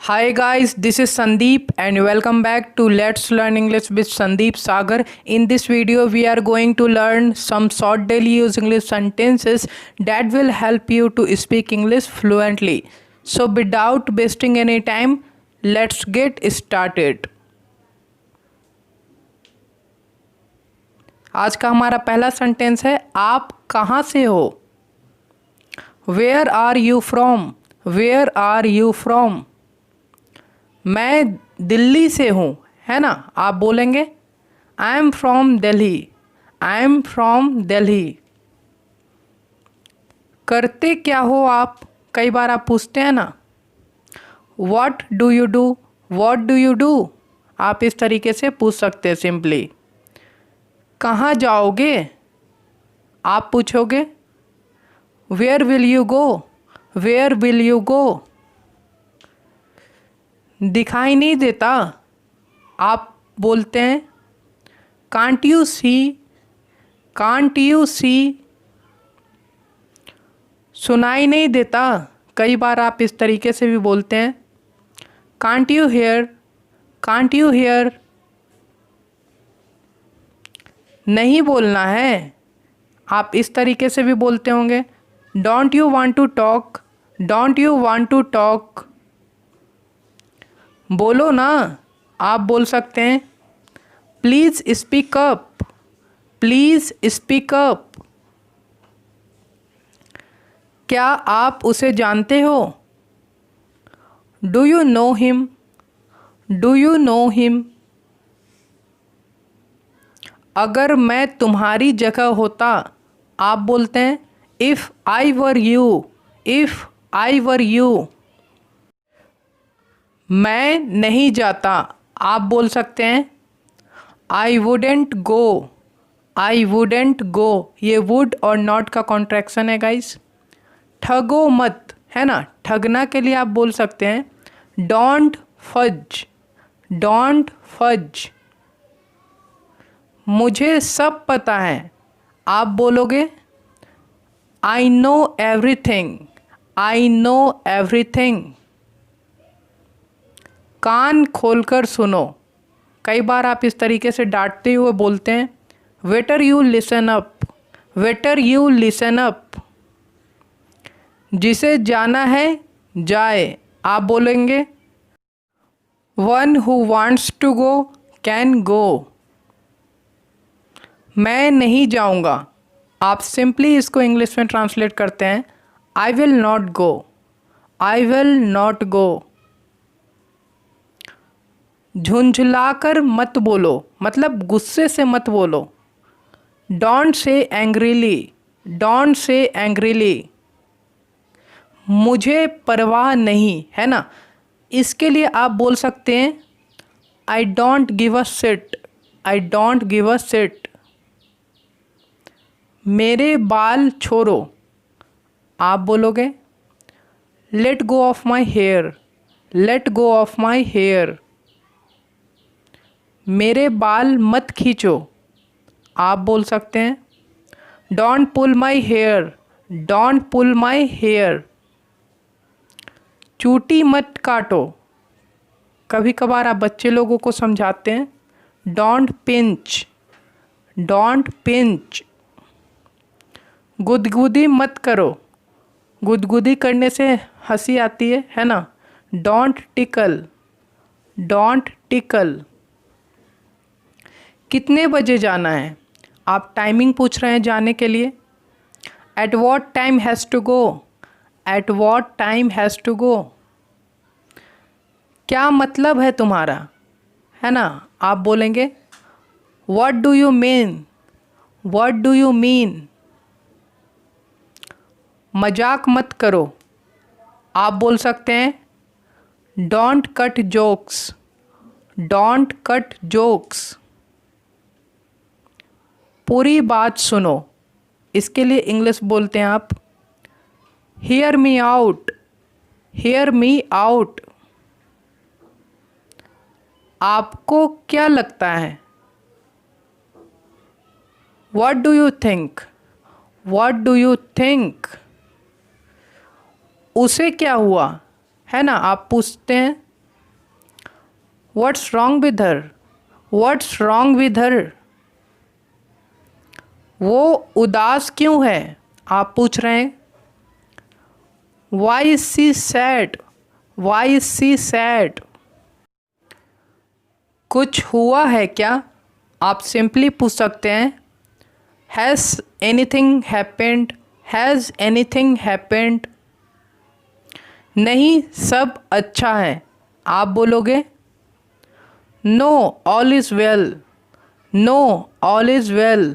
Hi guys, this is Sandeep and welcome back to Let's Learn English with Sandeep Sagar. In this video, we are going to learn some short daily use English sentences that will help you to speak English fluently. So without wasting any time, let's get started. आज का हमारा पहला sentence है, आप कहाँ से हो? Where are you from? Where are you from? मैं दिल्ली से हूँ, है ना? आप बोलेंगे I am from Delhi, I am from Delhi. करते क्या हो आप? कई बार आप पूछते हैं ना, what do you do, what do you do. आप इस तरीके से पूछ सकते हैं सिंपली। कहाँ जाओगे? आप पूछोगे where will you go, where will you go. दिखाई नहीं देता? आप बोलते हैं can't you see, can't you see. सुनाई नहीं देता? कई बार आप इस तरीके से भी बोलते हैं can't you here, can't you here. नहीं बोलना है? आप इस तरीके से भी बोलते होंगे don't you want to talk, don't you want to talk. बोलो ना, आप बोल सकते हैं please speak up, please speak up. क्या आप उसे जानते हो? Do you know him, do you know him. अगर मैं तुम्हारी जगह होता, आप बोलते हैं if I were you, if I were you. मैं नहीं जाता, आप बोल सकते हैं I wouldn't go, I wouldn't गो। ये वुड और नॉट का कॉन्ट्रैक्शन है गाइस। ठगो मत, है ना? ठगना के लिए आप बोल सकते हैं डोंट फज, डोंट फज। मुझे सब पता है, आप बोलोगे I know everything, I know everything. कान खोलकर सुनो। कई बार आप इस तरीके से डांटते हुए बोलते हैं waiter you listen up, waiter you listen up. जिसे जाना है जाए, आप बोलेंगे one who wants to go can go. मैं नहीं जाऊंगा, आप सिंपली इसको इंग्लिश में ट्रांसलेट करते हैं I will not go, I will not go. झुंझलाकर मत बोलो, मतलब गुस्से से मत बोलो don't say angrily, don't say angrily. मुझे परवाह नहीं, है ना? इसके लिए आप बोल सकते हैं I don't give a shit, I don't give a shit. मेरे बाल छोड़ो, आप बोलोगे let go of my hair, let go of my hair. मेरे बाल मत खींचो, आप बोल सकते हैं don't pull my hair, don't pull my hair. चूटी मत काटो। कभी कभार आप बच्चे लोगों को समझाते हैं डोंट पिंच, डोंट पिंच। गुदगुदी मत करो, गुदगुदी करने से हंसी आती है ना? Don't tackle, don't tackle. कितने बजे जाना है? आप टाइमिंग पूछ रहे हैं जाने के लिए। At what time has to go, at what time has to go. क्या मतलब है तुम्हारा, है ना? आप बोलेंगे what do you mean, what do you mean. मजाक मत करो, आप बोल सकते हैं don't cut jokes, don't cut jokes. पूरी बात सुनो। इसके लिए इंग्लिश बोलते हैं आप hear me out, hear me out. आपको क्या लगता है? What do you think, what do you think. उसे क्या हुआ, है ना? आप पूछते हैं what's wrong with her, what's wrong with her. वो उदास क्यों है, आप पूछ रहे हैं। Why is she sad, why is she sad. कुछ हुआ है क्या, आप सिंपली पूछ सकते हैं has anything happened, has anything happened. नहीं सब अच्छा है, आप बोलोगे no all is well, no all is well.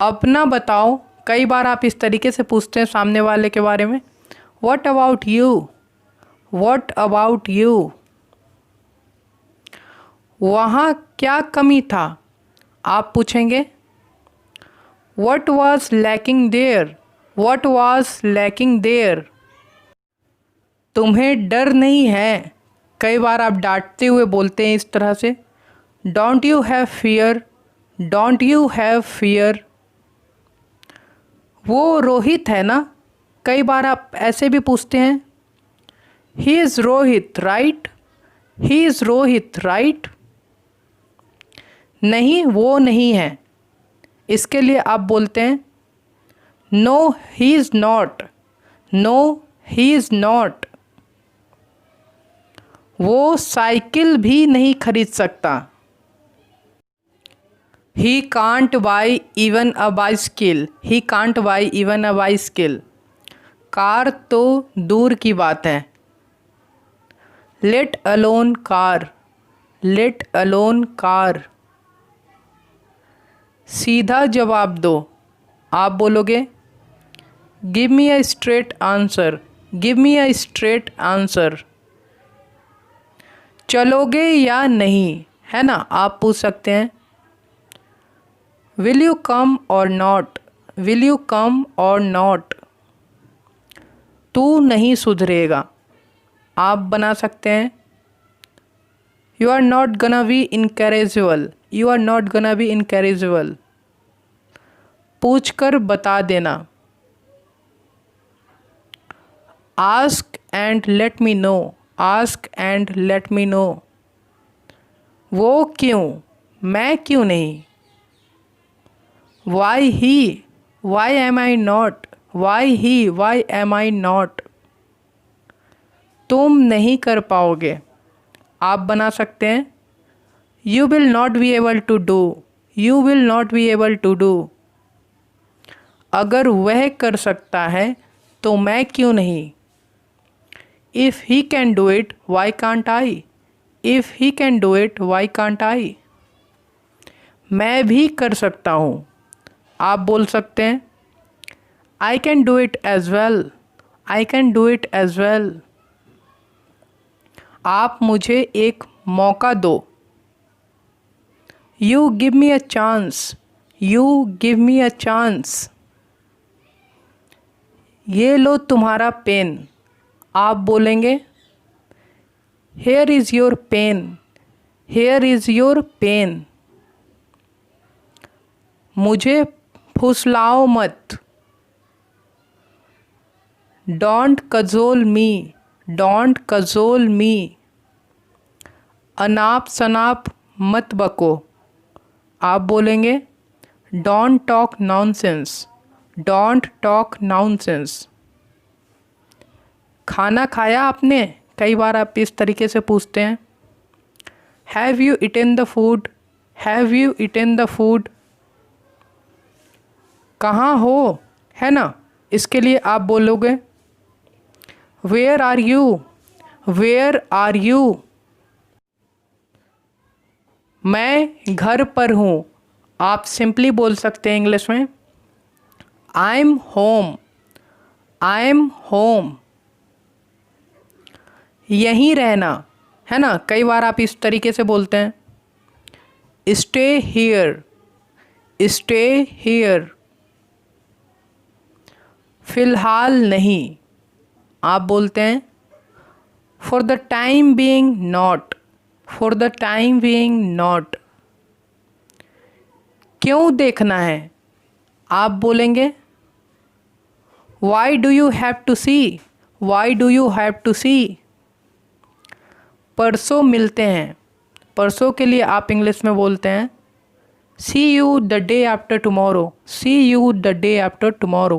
अपना बताओ, कई बार आप इस तरीके से पूछते हैं सामने वाले के बारे में। What about you, what about you. वहाँ क्या कमी था, आप पूछेंगे what was lacking there, what was lacking there. तुम्हें डर नहीं है, कई बार आप डांटते हुए बोलते हैं इस तरह से, don't you have fear, don't you have fear. वो रोहित है ना, कई बार आप ऐसे भी पूछते हैं he is Rohit right, he is Rohit right. नहीं वो नहीं है, इसके लिए आप बोलते हैं no he is not, no he is not. वो साइकिल भी नहीं खरीद सकता, he can't buy even a bicycle, he can't buy even a bicycle. Car तो दूर की बात है, let alone car, let alone car. सीधा जवाब दो, आप बोलोगे give me a straight answer, give me a straight answer. चलोगे या नहीं, है ना, आप पूछ सकते हैं विल यू कम और नॉट, विल यू कम और नॉट। तू नहीं सुधरेगा, आप बना सकते हैं you are not gonna be incorrigible, you are not gonna be incorrigible. पूछ कर बता देना, ask and let me know, ask and let me know. वो क्यों, मैं क्यों नहीं। Why he, why am I not, why he, why am I not. तुम नहीं कर पाओगे, आप बना सकते हैं you will not be able to do, you will not be able to do. अगर वह कर सकता है तो मैं क्यों नहीं। If he can do it why can't I, if he can do it why can't I. मैं भी कर सकता हूँ, आप बोल सकते हैं I can do it as well, I can do it as well. आप मुझे एक मौका दो, you give me a chance, you give me a chance. ये लो तुम्हारा पेन, आप बोलेंगे hair is your pen, hair is your pen. मुझे फुसलाओ मत, don't cajole me, don't cajole me. अनाप शनाप मत बको, आप बोलेंगे don't talk nonsense, don't talk nonsense. खाना खाया आपने, कई बार आप इस तरीके से पूछते हैं have you eaten the food, have you eaten the food. कहाँ हो, है ना, इसके लिए आप बोलोगे where are you, where are you. मैं घर पर हूँ, आप सिंपली बोल सकते हैं इंग्लिश में I am home, I am home. यहीं रहना, है ना, कई बार आप इस तरीके से बोलते हैं स्टे हियर, स्टे हियर। फ़िलहाल नहीं, आप बोलते हैं for the time being not, for the time being not. क्यों देखना है, आप बोलेंगे why do you have to see, why do you have to see. परसों मिलते हैं, परसों के लिए आप इंग्लिश में बोलते हैं see you the day after tomorrow, see you the day after tomorrow.